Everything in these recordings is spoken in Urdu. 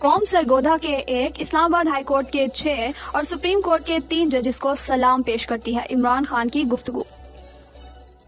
قوم سرگودا کے 1، اسلام آباد ہائی کورٹ کے 6 اور سپریم کورٹ کے 3 ججز کو سلام پیش کرتی ہے عمران خان کی گفتگو۔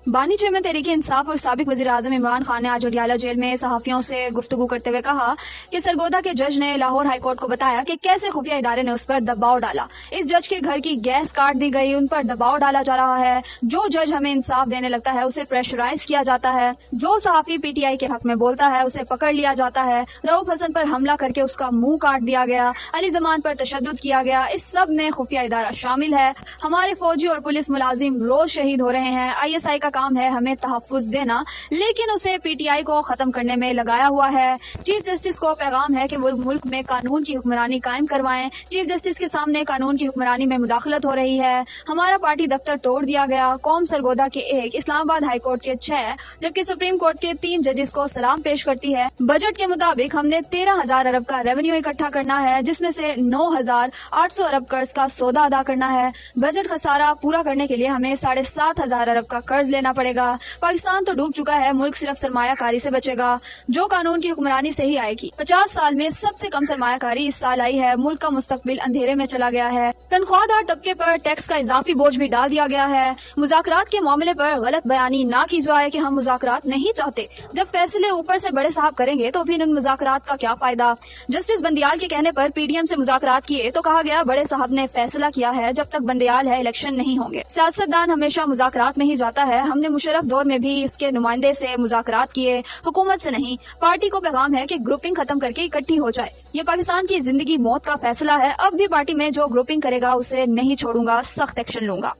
بانی چیئرمین تحریک انصاف اور سابق وزیر اعظم عمران خان نے آج اڈیالہ جیل میں صحافیوں سے گفتگو کرتے ہوئے کہا کہ سرگودا کے جج نے لاہور ہائی کورٹ کو بتایا کہ کیسے خفیہ ادارے نے اس پر دباؤ ڈالا۔ اس جج کے گھر کی گیس کاٹ دی گئی، ان پر دباؤ ڈالا جا رہا ہے۔ جو جج ہمیں انصاف دینے لگتا ہے اسے پریشرائز کیا جاتا ہے، جو صحافی پی ٹی آئی کے حق میں بولتا ہے اسے پکڑ لیا جاتا ہے۔ رؤف حسن پر حملہ کر کے اس کا منہ کاٹ دیا گیا، علی زمان پر تشدد کیا گیا، اس سب میں خفیہ ادارہ شامل ہے۔ ہمارے فوجی اور پولیس ملازم روز شہید ہو رہے ہیں۔ آئی ایس آئی کا کام ہے ہمیں تحفظ دینا، لیکن اسے پی ٹی آئی کو ختم کرنے میں لگایا ہوا ہے۔ چیف جسٹس کو پیغام ہے کہ وہ ملک میں قانون کی حکمرانی قائم کروائیں۔ چیف جسٹس کے سامنے قانون کی حکمرانی میں مداخلت ہو رہی ہے۔ ہمارا پارٹی دفتر توڑ دیا گیا۔ قوم سرگودا کے 1، اسلام آباد ہائی کورٹ کے 6 جبکہ سپریم کورٹ کے 3 ججز کو سلام پیش کرتی ہے۔ بجٹ کے مطابق ہم نے 13,000 ارب کا ریونیو اکٹھا کرنا ہے، جس میں سے 9,800 ارب قرض کا سودا ادا کرنا ہے۔ بجٹ خسارہ پورا کرنے کے لیے ہمیں 7,500 ارب کا قرض لینا پڑے گا۔ پاکستان تو ڈوب چکا ہے، ملک صرف سرمایہ کاری سے بچے گا جو قانون کی حکمرانی سے ہی آئے گی۔ 50 سال میں سب سے کم سرمایہ کاری اس سال آئی ہے، ملک کا مستقبل اندھیرے میں چلا گیا ہے۔ تنخواہ دار طبقے پر ٹیکس کا اضافی بوجھ بھی ڈال دیا گیا ہے۔ مذاکرات کے معاملے پر غلط بیانی نہ کی جائے کہ ہم مذاکرات نہیں چاہتے، جب فیصلے اوپر سے بڑے صاحب کریں گے تو پھر ان مذاکرات کا کیا فائدہ۔ جسٹس بندیال کے کہنے پر پی ڈی ایم سے مذاکرات کیے تو کہا گیا بڑے صاحب نے فیصلہ کیا ہے، جب تک بندیال ہے الیکشن نہیں ہوں گے۔ سیاستدان ہمیشہ مذاکرات میں ہی جاتا ہے، ہم نے مشرف دور میں بھی اس کے نمائندے سے مذاکرات کیے، حکومت سے نہیں۔ پارٹی کو پیغام ہے کہ گروپنگ ختم کر کے اکٹھی ہو جائے۔ یہ پاکستان کی زندگی موت کا فیصلہ ہے، اب بھی پارٹی میں جو گروپنگ کرے گا اسے نہیں چھوڑوں گا، سخت ایکشن لوں گا۔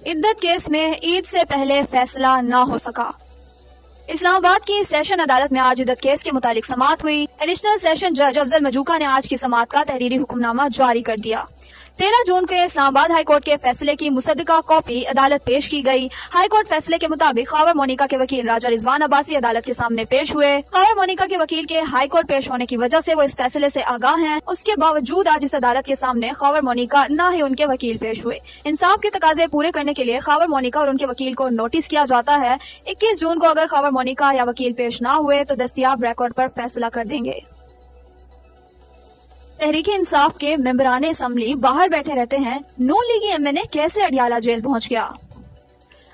عدت کیس میں عید سے پہلے فیصلہ نہ ہو سکا۔ اسلام آباد کی سیشن عدالت میں آج عدت کیس کے متعلق سماعت ہوئی۔ ایڈیشنل سیشن جج افضل مجوکا نے آج کی سماعت کا تحریری حکم نامہ جاری کر دیا۔ 13 جون کے اسلام آباد ہائی کورٹ کے فیصلے کی مصدقہ کاپی عدالت پیش کی گئی۔ ہائی کورٹ فیصلے کے مطابق خاور مونیکا کے وکیل راجہ رضوان عباسی عدالت کے سامنے پیش ہوئے۔ خاور مونیکا کے وکیل کے ہائی کورٹ پیش ہونے کی وجہ سے وہ اس فیصلے سے آگاہ ہیں، اس کے باوجود آج اس عدالت کے سامنے خاور مونیکا نہ ہی ان کے وکیل پیش ہوئے۔ انصاف کے تقاضے پورے کرنے کے لیے خاور مونیکا اور ان کے وکیل کو نوٹس کیا جاتا ہے۔ 21 جون کو اگر خاور مونیکا یا وکیل پیش نہ ہوئے تو دستیاب ریکارڈ پر فیصلہ کر دیں گے۔ تحریک انصاف کے ممبران اسمبلی باہر بیٹھے رہتے ہیں، نون لیگی ایم این اے کیسے اڈیالہ جیل پہنچ گیا؟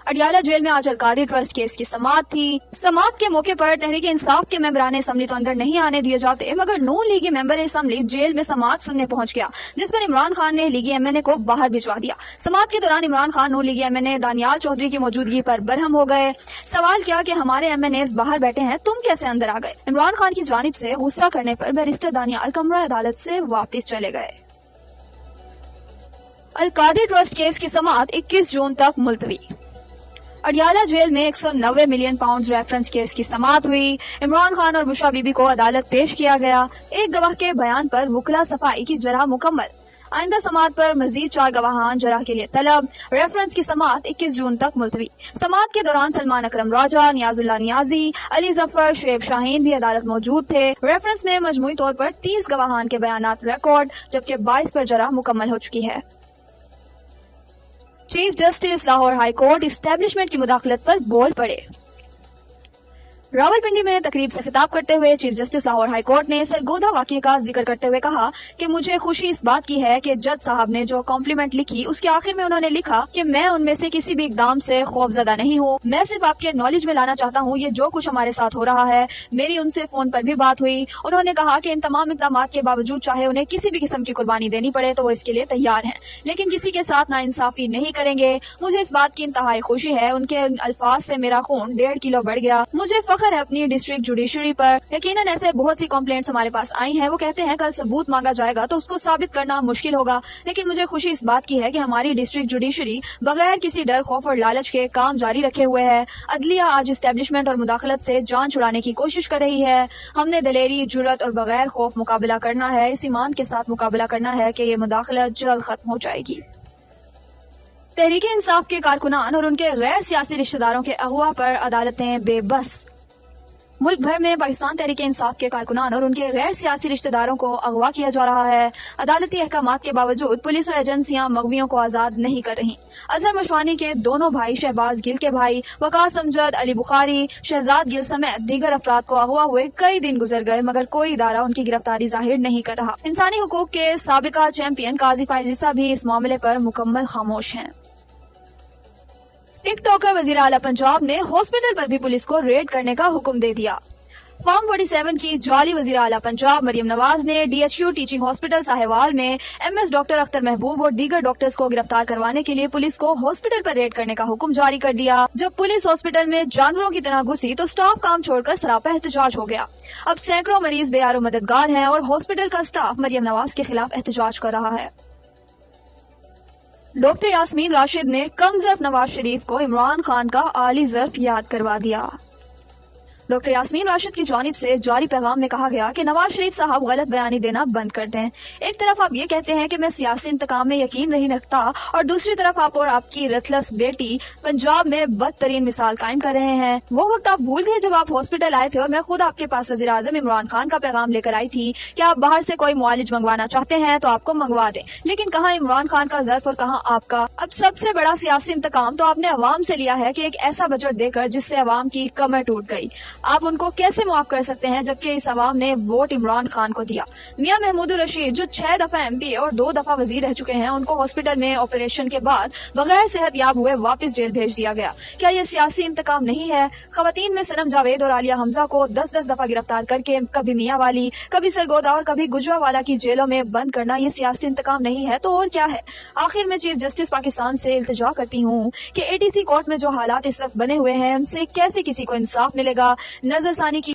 اڈیالہ جیل میں آج القادری ٹرسٹ کیس کی سماعت تھی۔ سماعت کے موقع پر تحریک انصاف کے ممبران اسمبلی تو اندر نہیں آنے دیے جاتے، مگر نون لیگی ممبر اسمبلی جیل میں سماعت سننے پہنچ گیا، جس پر عمران خان نے لیگی ایم این اے کو باہر بھجوا دیا۔ سماعت کے دوران عمران خان نون لیگی ایم این اے دانیال چودھری کی موجودگی پر برہم ہو گئے۔ سوال کیا کہ ہمارے ایم این ایز باہر بیٹھے ہیں، تم کیسے اندر آ گئے؟ عمران خان کی جانب سے غصہ کرنے پر بیرسٹر دانیال کمرہ عدالت سے واپس چلے گئے۔ القادری ٹرسٹ کیس کی سماعت 21 جون تک ملتوی۔ اڈیالہ جیل میں 190 ملین پاؤنڈز ریفرنس کیس کی سماعت ہوئی۔ عمران خان اور بشرا بی بی کو عدالت پیش کیا گیا۔ ایک گواہ کے بیان پر وکلا صفائی کی جرح مکمل۔ آئندہ سماعت پر مزید 4 گواہان جرح کے لیے طلب۔ ریفرنس کی سماعت 21 جون تک ملتوی۔ سماعت کے دوران سلمان اکرم راجہ، نیاز اللہ نیازی، علی ظفر، شعیب شاہین بھی عدالت موجود تھے۔ ریفرنس میں مجموعی طور پر 30 گواہان کے بیانات ریکارڈ، جبکہ 22 پر جرح مکمل ہو چکی ہے۔ Chief justice Lahore high court establishment کی مداخلت پر بول پڑے۔ راولپنڈی میں تقریب سے خطاب کرتے ہوئے chief justice Lahore high court نے سرگودا واقعے کا ذکر کرتے ہوئے کہا کہ مجھے خوشی اس بات کی ہے کہ جج صاحب نے جو کمپلیمنٹ لکھی اس کے آخر میں انہوں نے لکھا کہ میں ان میں سے کسی بھی اقدام سے خوف زدہ نہیں ہوں، میں صرف آپ کے نالج میں لانا چاہتا ہوں یہ جو کچھ ہمارے ساتھ ہو رہا ہے۔ میری ان سے فون پر بھی بات ہوئی، انہوں نے کہا کہ ان تمام اقدامات کے باوجود چاہے انہیں کسی بھی قسم کی قربانی دینی پڑے تو وہ اس کے لیے تیار ہیں، لیکن کسی کے ساتھ ناانصافی نہیں کریں گے۔ مجھے اس بات کی انتہائی خوشی ہے، ان کے الفاظ سے میرا خون 1.5 کلو بڑھ گیا۔ مجھے فخر ہے اپنی ڈسٹرکٹ جوڈیشری پر۔ یقیناً ایسے بہت سی کمپلینٹس ہمارے پاس آئی ہیں، وہ کہتے ہیں کل ثبوت مانگا جائے گا تو اس کو ثابت کرنا مشکل ہوگا، لیکن مجھے خوشی اس بات کی ہے کہ ہماری ڈسٹرکٹ جوڈیشری بغیر کسی ڈر، خوف اور لالچ کے کام جاری رکھے ہوئے ہے۔ عدلیہ آج اسٹیبلشمنٹ اور مداخلت سے جان چھڑانے کی کوشش کر رہی ہے۔ ہم نے دلیری، جرأت اور بغیر خوف مقابلہ کرنا ہے، اس ایمان کے ساتھ مقابلہ کرنا ہے کہ یہ مداخلت جلد ختم ہو جائے گی۔ تحریک انصاف کے کارکنان اور ان کے غیر سیاسی رشتہ داروں کے اغوا پر عدالتیں بے بس۔ ملک بھر میں پاکستان تحریک انصاف کے کارکنان اور ان کے غیر سیاسی رشتہ داروں کو اغوا کیا جا رہا ہے۔ عدالتی احکامات کے باوجود پولیس اور ایجنسیاں مغویوں کو آزاد نہیں کر رہی۔ اظہر مشوانی کے دونوں بھائی شہباز گل کے بھائی وقاص امجد، علی بخاری، شہزاد گل سمیت دیگر افراد کو اغوا ہوئے کئی دن گزر گئے مگر کوئی ادارہ ان کی گرفتاری ظاہر نہیں کر رہا۔ انسانی حقوق کے سابقہ چیمپئن قاضی فائز عیسیٰ بھی اس معاملے پر مکمل خاموش ہیں۔ ٹک ٹاکر وزیر اعلیٰ پنجاب نے ہاسپٹل پر بھی پولیس کو ریڈ کرنے کا حکم دے دیا۔ فارم 47 کی جعلی وزیر اعلیٰ پنجاب مریم نواز نے D H Q teaching hospital Sahiwal میں ایم ایس ڈاکٹر اختر محبوب اور دیگر ڈاکٹرز کو گرفتار کروانے کے لیے پولیس کو ہاسپٹل پر ریڈ کرنے کا حکم جاری کر دیا۔ جب پولیس ہاسپٹل میں جانوروں کی طرح گھسی تو سٹاف کام چھوڑ کر سراپا احتجاج ہو گیا۔ اب سینکڑوں مریض بے یار و مددگار ہیں اور ہاسپٹل کا سٹاف مریم نواز کے خلاف احتجاج کر رہا ہے۔ ڈاکٹر یاسمین راشد نے کم ظرف نواز شریف کو عمران خان کا اعلی ظرف یاد کروا دیا۔ ڈاکٹر یاسمین راشد کی جانب سے جاری پیغام میں کہا گیا کہ نواز شریف صاحب غلط بیانی دینا بند کر دیں۔ ایک طرف آپ یہ کہتے ہیں کہ میں سیاسی انتقام میں یقین نہیں رکھتا اور دوسری طرف آپ اور آپ کی رتلس بیٹی پنجاب میں بدترین مثال قائم کر رہے ہیں۔ وہ وقت آپ بھول گئے جب آپ ہاسپٹل آئے تھے اور میں خود آپ کے پاس وزیر اعظم عمران خان کا پیغام لے کر آئی تھی کہ آپ باہر سے کوئی معالج منگوانا چاہتے ہیں تو آپ کو منگوا دیں، لیکن کہاں عمران خان کا ظرف اور کہاں آپ کا۔ اب سب سے بڑا سیاسی انتقام تو آپ نے عوام سے لیا ہے کہ ایک ایسا بجٹ دے کر جس سے عوام کی کمر ٹوٹ گئی۔ آپ ان کو کیسے معاف کر سکتے ہیں جبکہ اس عوام نے ووٹ عمران خان کو دیا؟ میاں محمود الرشید جو 6 دفعہ ایم پی اور 2 دفعہ وزیر رہ چکے ہیں، ان کو ہاسپٹل میں آپریشن کے بعد بغیر صحت یاب ہوئے واپس جیل بھیج دیا گیا۔ کیا یہ سیاسی انتقام نہیں ہے؟ خواتین میں صنم جاوید اور عالیہ حمزہ کو 10 دفعہ گرفتار کر کے کبھی میاں والی، کبھی سرگودا اور کبھی گجرانوالہ کی جیلوں میں بند کرنا یہ سیاسی انتقام نہیں ہے تو اور کیا ہے؟ آخر میں چیف جسٹس پاکستان سے التجا کرتی ہوں کہ ATC کورٹ میں جو حالات اس وقت بنے ہوئے ہیں ان سے کیسے کسی کو انصاف ملے گا؟ نظر ثانی کی